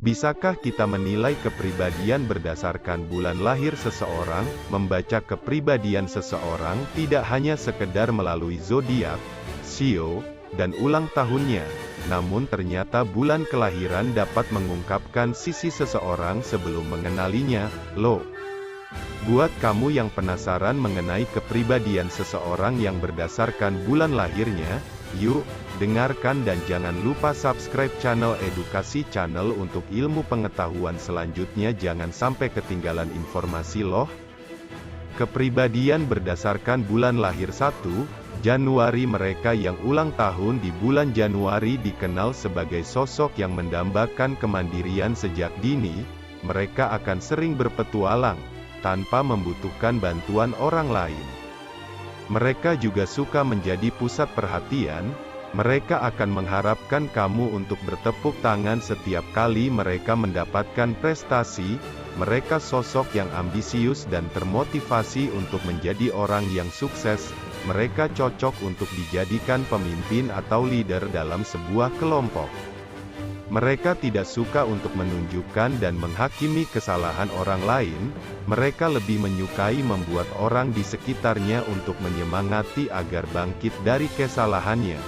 Bisakah kita menilai kepribadian berdasarkan bulan lahir seseorang? Membaca kepribadian seseorang tidak hanya sekedar melalui zodiak, shio, dan ulang tahunnya, namun ternyata bulan kelahiran dapat mengungkapkan sisi seseorang sebelum mengenalinya, loh. Buat kamu yang penasaran mengenai kepribadian seseorang yang berdasarkan bulan lahirnya, yuk, dengarkan dan jangan lupa subscribe channel Edukasi Channel untuk ilmu pengetahuan selanjutnya. Jangan sampai ketinggalan informasi loh. Kepribadian berdasarkan bulan lahir 1 Januari. Mereka yang ulang tahun di bulan Januari dikenal sebagai sosok yang mendambakan kemandirian sejak dini. Mereka akan sering berpetualang, tanpa membutuhkan bantuan orang lain. Mereka juga suka menjadi pusat perhatian. Mereka akan mengharapkan kamu untuk bertepuk tangan setiap kali mereka mendapatkan prestasi. Mereka sosok yang ambisius dan termotivasi untuk menjadi orang yang sukses. Mereka cocok untuk dijadikan pemimpin atau leader dalam sebuah kelompok. Mereka tidak suka untuk menunjukkan dan menghakimi kesalahan orang lain. Mereka lebih menyukai membuat orang di sekitarnya untuk menyemangati agar bangkit dari kesalahannya.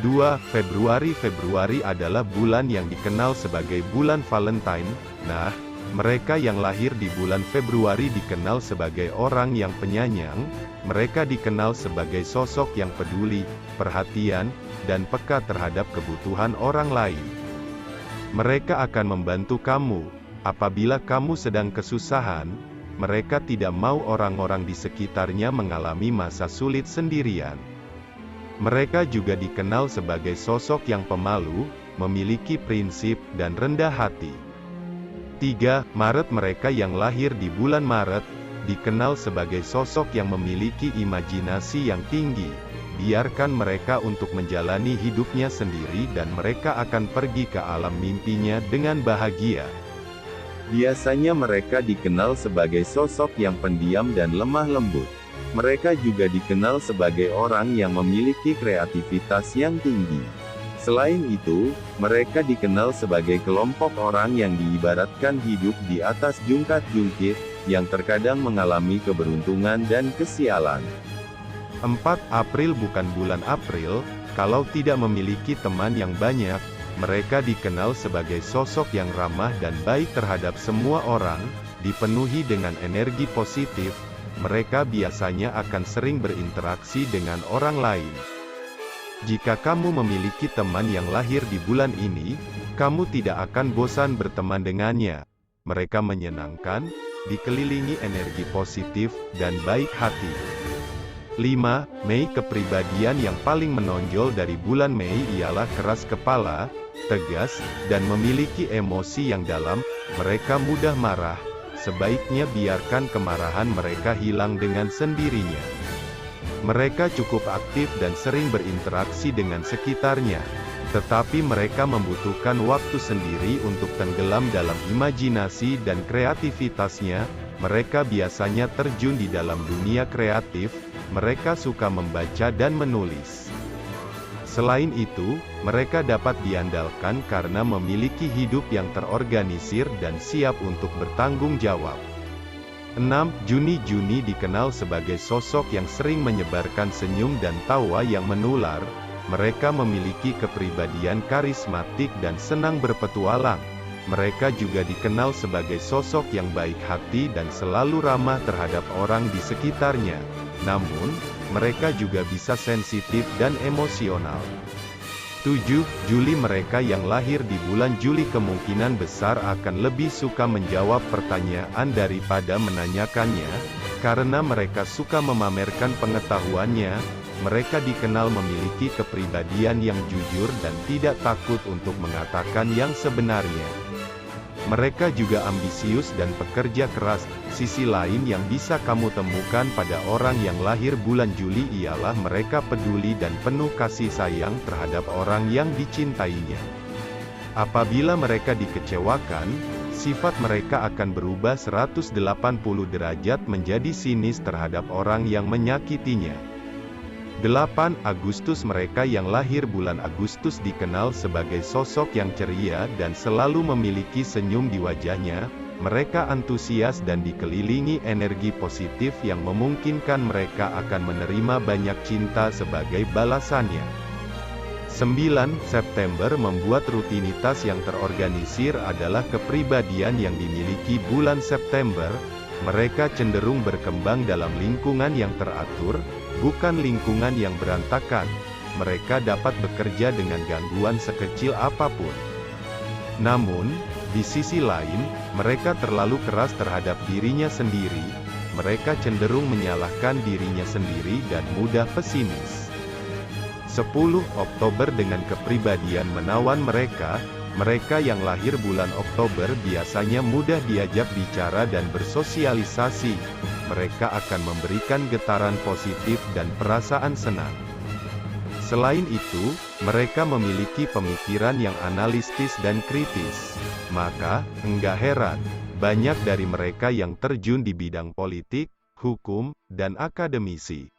2. Februari. Februari adalah bulan yang dikenal sebagai bulan Valentine. Nah, mereka yang lahir di bulan Februari dikenal sebagai orang yang penyayang. Mereka dikenal sebagai sosok yang peduli, perhatian, dan peka terhadap kebutuhan orang lain. Mereka akan membantu kamu apabila kamu sedang kesusahan. Mereka tidak mau orang-orang di sekitarnya mengalami masa sulit sendirian. Mereka juga dikenal sebagai sosok yang pemalu, memiliki prinsip, dan rendah hati. 3. Maret. Mereka yang lahir di bulan Maret dikenal sebagai sosok yang memiliki imajinasi yang tinggi. Biarkan mereka untuk menjalani hidupnya sendiri dan mereka akan pergi ke alam mimpinya dengan bahagia. Biasanya mereka dikenal sebagai sosok yang pendiam dan lemah lembut. Mereka juga dikenal sebagai orang yang memiliki kreativitas yang tinggi. Selain itu, mereka dikenal sebagai kelompok orang yang diibaratkan hidup di atas jungkat-jungkit, yang terkadang mengalami keberuntungan dan kesialan. 4. April. Bukan bulan April, kalau tidak memiliki teman yang banyak. Mereka dikenal sebagai sosok yang ramah dan baik terhadap semua orang, dipenuhi dengan energi positif. Mereka biasanya akan sering berinteraksi dengan orang lain. Jika kamu memiliki teman yang lahir di bulan ini, kamu tidak akan bosan berteman dengannya. Mereka menyenangkan, dikelilingi energi positif, dan baik hati. 5. Mei. Kepribadian yang paling menonjol dari bulan Mei ialah keras kepala, tegas, dan memiliki emosi yang dalam. Mereka mudah marah. Sebaiknya biarkan kemarahan mereka hilang dengan sendirinya. Mereka cukup aktif dan sering berinteraksi dengan sekitarnya. Tetapi mereka membutuhkan waktu sendiri untuk tenggelam dalam imajinasi dan kreativitasnya. Mereka biasanya terjun di dalam dunia kreatif. Mereka suka membaca dan menulis. Selain itu, mereka dapat diandalkan karena memiliki hidup yang terorganisir dan siap untuk bertanggung jawab. 6. Juni. Juni dikenal sebagai sosok yang sering menyebarkan senyum dan tawa yang menular. Mereka memiliki kepribadian karismatik dan senang berpetualang. Mereka juga dikenal sebagai sosok yang baik hati dan selalu ramah terhadap orang di sekitarnya. Namun, mereka juga bisa sensitif dan emosional. 7. Juli. Mereka yang lahir di bulan Juli kemungkinan besar akan lebih suka menjawab pertanyaan daripada menanyakannya, karena mereka suka memamerkan pengetahuannya. Mereka dikenal memiliki kepribadian yang jujur dan tidak takut untuk mengatakan yang sebenarnya. Mereka juga ambisius dan pekerja keras. Sisi lain yang bisa kamu temukan pada orang yang lahir bulan Juli ialah mereka peduli dan penuh kasih sayang terhadap orang yang dicintainya. Apabila mereka dikecewakan, sifat mereka akan berubah 180 derajat menjadi sinis terhadap orang yang menyakitinya. 8 Agustus. Mereka yang lahir bulan Agustus dikenal sebagai sosok yang ceria dan selalu memiliki senyum di wajahnya. Mereka antusias dan dikelilingi energi positif yang memungkinkan mereka akan menerima banyak cinta sebagai balasannya. 9 September membuat rutinitas yang terorganisir adalah kepribadian yang dimiliki bulan September. Mereka cenderung berkembang dalam lingkungan yang teratur, bukan lingkungan yang berantakan. Mereka dapat bekerja dengan gangguan sekecil apapun. Namun, di sisi lain, mereka terlalu keras terhadap dirinya sendiri. Mereka cenderung menyalahkan dirinya sendiri dan mudah pesimis. 10 Oktober dengan kepribadian menawan mereka. Mereka yang lahir bulan Oktober biasanya mudah diajak bicara dan bersosialisasi. Mereka akan memberikan getaran positif dan perasaan senang. Selain itu, mereka memiliki pemikiran yang analitis dan kritis. Maka, enggak heran, banyak dari mereka yang terjun di bidang politik, hukum, dan akademisi.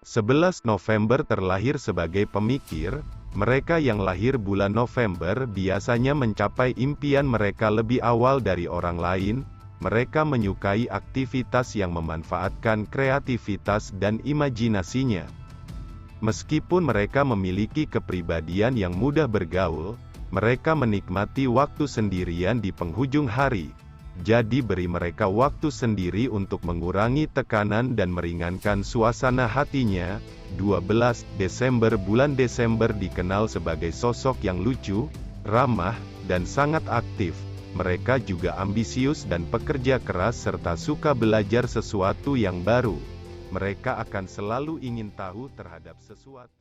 11 November terlahir sebagai pemikir. Mereka yang lahir bulan November biasanya mencapai impian mereka lebih awal dari orang lain. Mereka menyukai aktivitas yang memanfaatkan kreativitas dan imajinasinya. Meskipun mereka memiliki kepribadian yang mudah bergaul, mereka menikmati waktu sendirian di penghujung hari. Jadi beri mereka waktu sendiri untuk mengurangi tekanan dan meringankan suasana hatinya. 12 Desember. Bulan Desember dikenal sebagai sosok yang lucu, ramah, dan sangat aktif. Mereka juga ambisius dan pekerja keras serta suka belajar sesuatu yang baru. Mereka akan selalu ingin tahu terhadap sesuatu.